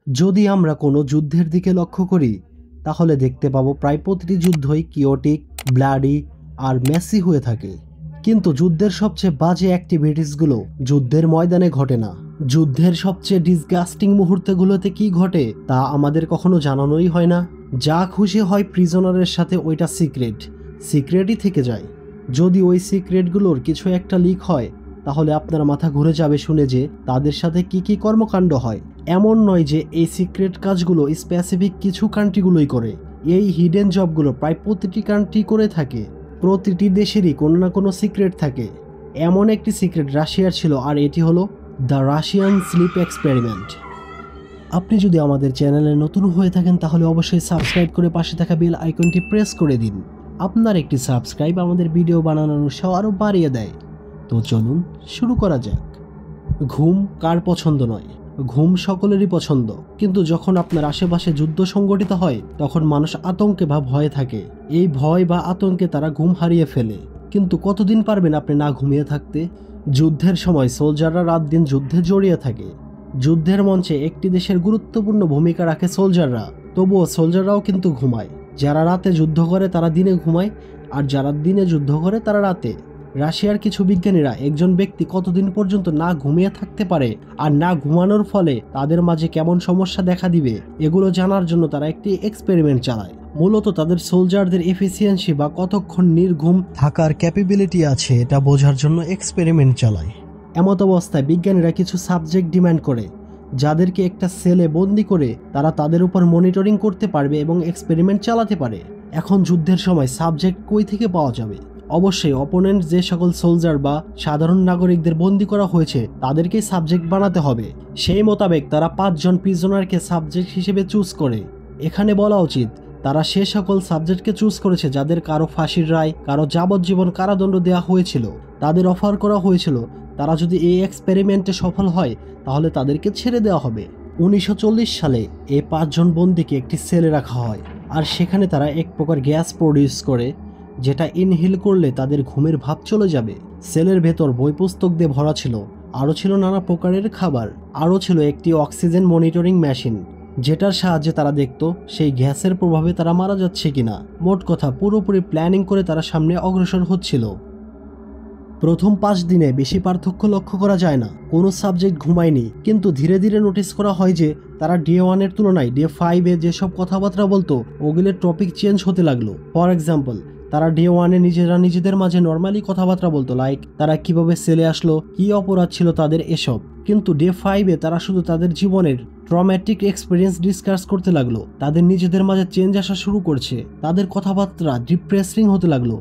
যদি আমরা কোনো যুদ্ধের দিকে লক্ষ্য করি তাহলে দেখতে পাবো প্রায় প্রতিটি যুদ্ধই কিওটিক, ব্লাডি আর মেসি হয়ে থাকে। কিন্তু যুদ্ধের সবচেয়ে বাজে অ্যাক্টিভিটিসগুলো যুদ্ধের ময়দানে ঘটে না। যুদ্ধের সবচেয়ে ডিসগাস্টিং মুহূর্তগুলোতে কি ঘটে তা আমাদের কখনো জানানোই হয় না। যা খুশি হয় প্রিজনারের সাথে ওইটা সিক্রেটই থেকে যায়। যদি ওই সিক্রেটগুলোর কিছু একটা লিক হয় তাহলে আপনার মাথা ঘুরে যাবে শুনে যে তাদের সাথে কি কি কর্মকাণ্ড হয়। এমন নয় যে এই সিক্রেট কাজগুলো স্পেসিফিক কিছু কান্ট্রিগুলোই করে, এই হিডেন জবগুলো প্রায় প্রতিটি কান্ট্রি করে থাকে। প্রতিটি দেশেরই কোনো না কোনো সিক্রেট থাকে। এমন একটি সিক্রেট রাশিয়ার ছিল, আর এটি হলো দ্য রাশিয়ান স্লিপ এক্সপেরিমেন্ট। আপনি যদি আমাদের চ্যানেলে নতুন হয়ে থাকেন তাহলে অবশ্যই সাবস্ক্রাইব করে পাশে থাকা বেল আইকনটি প্রেস করে দিন। আপনার একটি সাবস্ক্রাইব আমাদের ভিডিও বানানোর উৎসাহ আরও বাড়িয়ে দেয়। তো চলুন শুরু করা যাক। ঘুম কার পছন্দ নয়? ঘুম সকলেরই পছন্দ, কিন্তু যখন আপনার আশেপাশে যুদ্ধ সংগঠিত হয় তখন মানুষ আতঙ্কে বা ভয়ে থাকে। এই ভয় বা আতঙ্কে তারা ঘুম হারিয়ে ফেলে। কিন্তু কতদিন পারবেন আপনি না ঘুমিয়ে থাকতে? যুদ্ধের সময় সোলজাররা রাত দিন যুদ্ধে জড়িয়ে থাকে। যুদ্ধের মঞ্চে একটি দেশের গুরুত্বপূর্ণ ভূমিকা রাখে সোলজাররা, তবুও সোলজাররাও কিন্তু ঘুমায়। যারা রাতে যুদ্ধ করে তারা দিনে ঘুমায়, আর যারা দিনে যুদ্ধ করে তারা রাতে। রাশিয়ার কিছু বিজ্ঞানীরা একজন ব্যক্তি কতদিন পর্যন্ত না ঘুমিয়ে থাকতে পারে আর না ঘুমানোর ফলে তাদের মাঝে কেমন সমস্যা দেখা দিবে এগুলো জানার জন্য তারা একটি এক্সপেরিমেন্ট চালায়। মূলত তাদের সোলজারদের এফিসিয়েন্সি বা কতক্ষণ নির্ঘুম থাকার ক্যাপাবিলিটি আছে এটা বোঝার জন্য এক্সপেরিমেন্ট চালায়। এমত অবস্থায় বিজ্ঞানীরা কিছু সাবজেক্ট ডিমান্ড করে যাদেরকে একটা সেলে বন্দি করে তারা তাদের উপর মনিটরিং করতে পারবে এবং এক্সপেরিমেন্ট চালাতে পারে। এখন যুদ্ধের সময় সাবজেক্ট কই থেকে পাওয়া যাবে? অবশ্যই অপোনেন্ট যে সকল সোলজার বা সাধারণ নাগরিকদের বন্দি করা হয়েছে তাদেরকেই সাবজেক্ট বানাতে হবে। সেই মোতাবেক তারা 5 জন প্রিজনারকে সাবজেক্ট হিসেবে চুজ করে। এখানে বলা উচিত তারা সে সকল সাবজেক্টকে চুজ করেছে যাদের কারো ফাঁসির রায়, কারো যাবজ্জীবন কারাদণ্ড দেওয়া হয়েছিল। তাদের অফার করা হয়েছিল তারা যদি এই এক্সপেরিমেন্টে সফল হয় তাহলে তাদেরকে ছেড়ে দেওয়া হবে। 1940 সালে এই 5 জন বন্দীকে একটি সেলে রাখা হয়, আর সেখানে তারা এক প্রকার গ্যাস প্রডিউস করে যেটা ইনহেল করলে তাদের ঘুমের ভাব চলে যাবে। সেলের ভেতর বই পুস্তক দিয়ে ভরা ছিল, আরও ছিল নানা প্রকারের খাবার, আরও ছিল একটি অক্সিজেন মনিটরিং মেশিন যেটার সাহায্যে তারা দেখত সেই গ্যাসের প্রভাবে তারা মারা যাচ্ছে কিনা। মোট কথা পুরোপুরি প্ল্যানিং করে তারা সামনে অগ্রসর হচ্ছিল। প্রথম 5 দিনে বেশি পার্থক্য লক্ষ্য করা যায় না, কোনো সাবজেক্ট ঘুমায়নি। কিন্তু ধীরে ধীরে নোটিস করা হয় যে তারা ডে 1 এর তুলনায় ডে 5 এ যেসব কথাবার্তা বলতো ওগুলোর টপিক চেঞ্জ হতে লাগলো। ফর এক্সাম্পল, তারা ডে 1 এ নিজেরা নিজেদের মাঝে নর্মালি কথাবার্তা বলতো, লাইক তারা কিভাবে সেলে আসলো, কি অপরাধ ছিল তাদের, এসব। কিন্তু ডে 5 এ তারা শুধু তাদের জীবনের ট্রমেটিক এক্সপিরিয়েন্স ডিসকাস করতে লাগলো। তাদের নিজেদের মাঝে চেঞ্জ আসা শুরু করছে, তাদের কথাবার্তা ডিপ্রেসিং হতে লাগলো,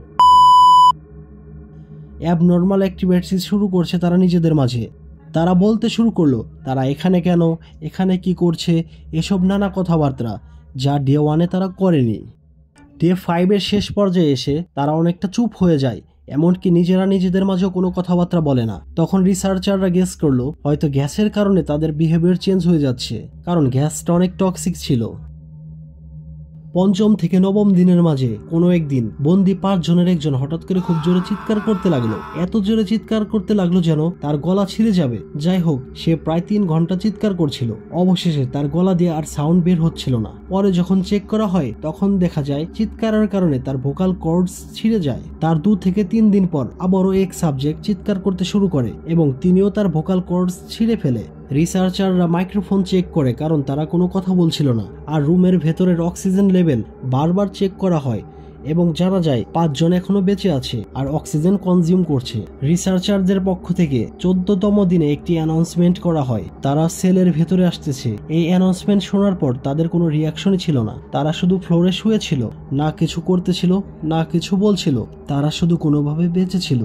অ্যাবনর্মাল অ্যাক্টিভিটিস শুরু করছে তারা নিজেদের মাঝে। তারা বলতে শুরু করলো তারা এখানে কেন, এখানে কি করছে, এসব নানা কথাবার্তা যা ডে 1 এ তারা করেনি। ডে 5 এর শেষ পর্যায়ে এসে তারা অনেকটা চুপ হয়ে যায়, এমনকি নিজেরা নিজেদের মাঝেও কোনো কথাবার্তা বলে না। তখন রিসার্চাররা গেস করলো হয়তো গ্যাসের কারণে তাদের বিহেভিয়ার চেঞ্জ হয়ে যাচ্ছে, কারণ গ্যাসটা অনেক টক্সিক ছিল। 5ম থেকে 9ম দিনের মাঝে কোনো একদিন বন্দি 5 জনের একজন হঠাৎ করে খুব জোরে চিৎকার করতে লাগলো। এত জোরে চিৎকার করতে লাগলো যেন তার গলা ছিঁড়ে যাবে। যাই হোক, সে প্রায় 3 ঘন্টা চিৎকার করছিল। অবশেষে তার গলা দিয়ে আর সাউন্ড বের হচ্ছিল না। পরে যখন চেক করা হয় তখন দেখা যায় চিৎকারের কারণে তার ভোকাল কর্ডস ছিঁড়ে যায়। তার 2 থেকে 3 দিন পর আবারও এক সাবজেক্ট চিৎকার করতে শুরু করে এবং তিনিও তার ভোকাল কর্ডস ছিঁড়ে ফেলে। রিসার্চাররা মাইক্রোফোন চেক করে, কারণ তারা কোনো কথা বলছিল না। আর রুমের ভেতরের অক্সিজেন লেভেল বারবার চেক করা হয় এবং জানা যায় 5 জন এখনো বেঁচে আছে আর অক্সিজেন কনজিউম করছে। রিসার্চারদের পক্ষ থেকে 14তম দিনে একটি অ্যানাউন্সমেন্ট করা হয় তারা সেলের ভেতরে আসতেছে। এই অ্যানাউন্সমেন্ট শোনার পর তাদের কোনো রিয়াকশনই ছিল না। তারা শুধু ফ্লোরে শুয়েছিল, না কিছু করতেছিল, না কিছু বলছিল, তারা শুধু কোনোভাবে বেঁচে ছিল।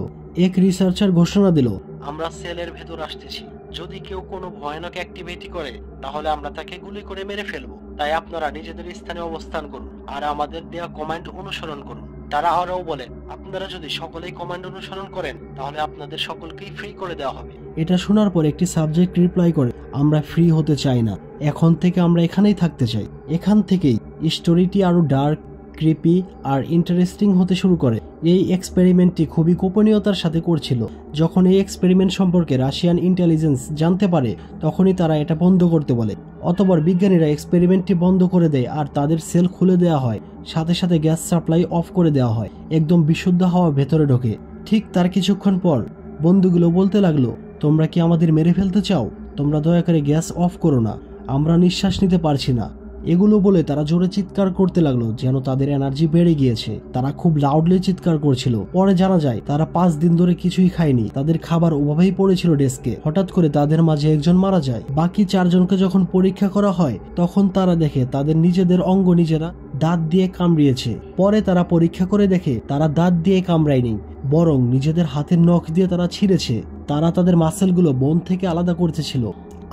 এক রিসার্চার ঘোষণা দিল, আমরা সেলের ভেতর আসতেছি, যদি কেউ কোনো ভয়ানক অ্যাক্টিভিটি করে তাহলে আমরা তাকে গুলি করে মেরে ফেলবো। তাই আপনারা নিজেদের স্থানে অবস্থান করুন আর আমাদের দেওয়া কমান্ড অনুসরণ করুন। তারা আরও বলে, আপনারা যদি সকলেই কমান্ড অনুসরণ করেন তাহলে আপনাদের সকলকেই ফ্রি করে দেওয়া হবে। এটা শোনার পর একটি সাবজেক্ট রিপ্লাই করে, আমরা ফ্রি হতে চাই না, এখন থেকে আমরা এখানেই থাকতে চাই। এখান থেকেই স্টোরিটি আরো ডার্ক, ক্রিপি আর ইন্টারেস্টিং হতে শুরু করে। এই এক্সপেরিমেন্টটি খুবই গোপনীয়তার সাথে করছিল। যখন এই এক্সপেরিমেন্ট সম্পর্কে রাশিয়ান ইন্টেলিজেন্স জানতে পারে তখনই তারা এটা বন্ধ করতে বলে। অতঃপর বিজ্ঞানীরা এক্সপেরিমেন্টটি বন্ধ করে দেয় আর তাদের সেল খুলে দেওয়া হয়, সাথে সাথে গ্যাস সাপ্লাই অফ করে দেওয়া হয়, একদম বিশুদ্ধ হাওয়া ভেতরে ঢোকে। ঠিক তার কিছুক্ষণ পর বন্ধুগুলো বলতে লাগলো, তোমরা কি আমাদের মেরে ফেলতে চাও? তোমরা দয়া করে গ্যাস অফ করো না, আমরা নিঃশ্বাস নিতে পারছি না। এগুলো বলে তারা জোরে চিৎকার করতে লাগলো, যেন তাদের এনার্জি বেড়ে গিয়েছে। তারা খুব লাউডলি চিৎকার করছিল। পরে জানা যায় তারা 5 দিন ধরে কিছুই খায়নি, তাদের খাবার ওভাবেই পড়েছিল ডেস্কে। হঠাৎ করে তাদের মাঝে একজন মারা যায়। বাকি 4 জনকে যখন পরীক্ষা করা হয় তখন তারা দেখে তাদের নিজেদের অঙ্গ নিজেরা দাঁত দিয়ে কামড়িয়েছে। পরে তারা পরীক্ষা করে দেখে তারা দাঁত দিয়ে কামড়ায়নি, বরং নিজেদের হাতের নখ দিয়ে তারা ছিঁড়েছে। তারা তাদের মাসেলগুলো বোন থেকে আলাদা করতেছিল।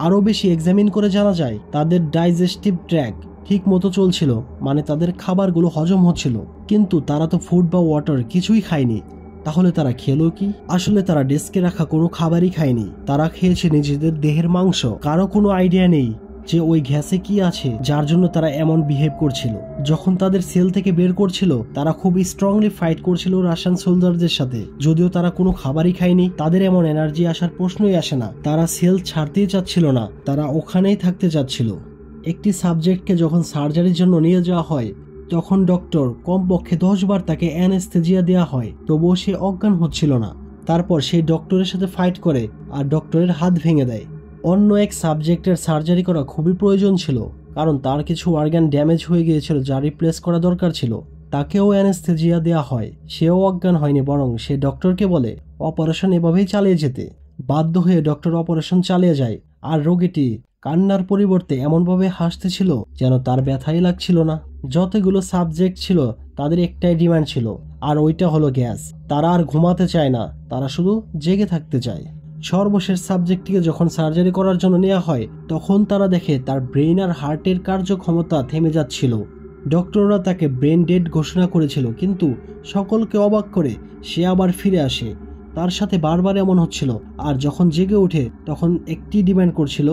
আরও বেশি এক্সামিন করে জানা যায় তাদের ডাইজেস্টিভ ট্র্যাক্ট ঠিক মতো চলছিল, মানে তাদের খাবারগুলো হজম হচ্ছিল। কিন্তু তারা তো ফুড বা ওয়াটার কিছুই খায়নি। তাহলে তারা খেলো কি? আসলে তারা ডেস্কে রাখা কোনো খাবারই খায়নি, তারা খেয়েছে নিজেদের দেহের মাংস। কারো কোনো আইডিয়া নেই যে ওই গ্যাসে কি আছে যার জন্য তারা এমন বিহেভ করছিল। যখন তাদের সেল থেকে বের করছিল তারা খুব স্ট্রংলি ফাইট করছিল রাশিয়ান সোলজারদের সাথে। যদিও তারা কোনো খাবারই খায়নি, তাদের এমন এনার্জি আসার প্রশ্নই আসে না। তারা সেল ছাড়তেই চাচ্ছিল না, তারা ওখানেই থাকতে চাচ্ছিল। একটি সাবজেক্টকে যখন সার্জারির জন্য নিয়ে যাওয়া হয় তখন ডক্টর কমপক্ষে 10 বার তাকে অ্যানেস্থেজিয়া দেওয়া হয়, তবুও সে অজ্ঞান হচ্ছিল না। তারপর সেই ডক্টরের সাথে ফাইট করে আর ডক্টরের হাত ভেঙে দেয়। অন্য এক সাবজেক্টের সার্জারি করা খুবই প্রয়োজন ছিল, কারণ তার কিছু অর্গান ড্যামেজ হয়ে গিয়েছিল যা রিপ্লেস করা দরকার ছিল। তাকেও অ্যানেস্থেজিয়া দেওয়া হয়, সেও অজ্ঞান হয়নি, বরং সে ডক্টরকে বলে অপারেশন এভাবেই চালিয়ে যেতে। বাধ্য হয়ে ডক্টর অপারেশন চালিয়ে যায় আর রোগীটি কান্নার পরিবর্তে এমনভাবে হাসতেছিল যেন তার ব্যথাই লাগছিল না। যতগুলো সাবজেক্ট ছিল তাদের একটাই ডিমান্ড ছিল, আর ওইটা হলো গ্যাস। তারা আর ঘুমাতে চায় না, তারা শুধু জেগে থাকতে চায়। সর্বশেষ সাবজেক্টটিকে যখন সার্জারি করার জন্য নেওয়া হয় তখন তারা দেখে তার ব্রেন আর হার্টের কার্যক্ষমতা থেমে যাচ্ছিল। ডক্টররা তাকে ব্রেন ডেড ঘোষণা করেছিল, কিন্তু সকলকে অবাক করে সে আবার ফিরে আসে। তার সাথে বারবার এমন হচ্ছিল, আর যখন জেগে ওঠে তখন একটি ডিমান্ড করছিল,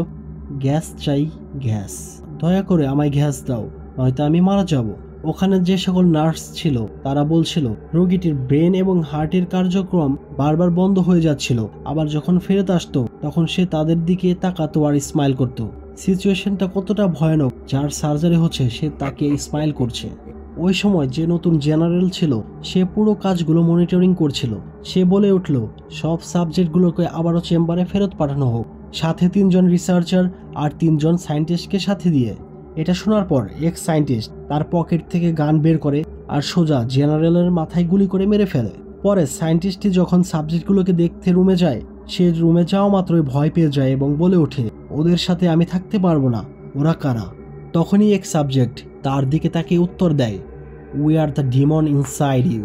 গ্যাস চাই, গ্যাস, দয়া করে আমায় গ্যাস দাও, নয়তো আমি মারা যাব। ওখানে যে সকল নার্স ছিল তারা বলছিল রোগীটির ব্রেন এবং হার্টের কার্যক্রম বারবার বন্ধ হয়ে যাচ্ছিল। আবার যখন ফেরত আসতো তখন সে তাদের দিকে তাকাতো আর স্মাইল করত। সিচুয়েশনটা কতটা ভয়ানক, যার সার্জারি হচ্ছে সে তাকে স্মাইল করছে। ওই সময় যে নতুন জেনারেল ছিল সে পুরো কাজগুলো মনিটরিং করছিল। সে বলে উঠল, সব সাবজেক্টগুলোকে আবারও চেম্বারে ফেরত পাঠানো হোক, সাথে 3 জন রিসার্চার আর 3 জন সায়েন্টিস্টকে সাথে দিয়ে। এটা শোনার পর এক সায়েন্টিস্ট তার পকেট থেকে গান বের করে আর সোজা জেনারেলের মাথায় গুলি করে মেরে ফেলে। পরে সায়েন্টিস্টটি যখন সাবজেক্টগুলোকে দেখতে রুমে যায়, সে রুমে যাওয়া মাত্রই ভয় পেয়ে যায় এবং বলে ওঠে, ওদের সাথে আমি থাকতে পারবো না, ওরা কারা? তখনই এক সাবজেক্ট তার দিকে তাকে উত্তর দেয়, we are the demon inside you.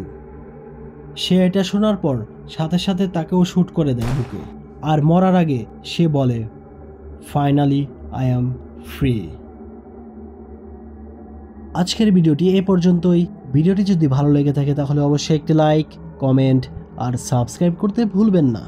সে এটা শোনার পর সাথে সাথে তাকেও শ্যুট করে দেয় বুকে। আর মরার আগে সে বলে, ফাইনালি আই অ্যাম ফ্রি। আজকের ভিডিওটি এ পর্যন্তই। ভিডিওটি যদি ভালো লেগে থাকে তাহলে অবশ্যই একটি লাইক, কমেন্ট আর সাবস্ক্রাইব করতে ভুলবেন না।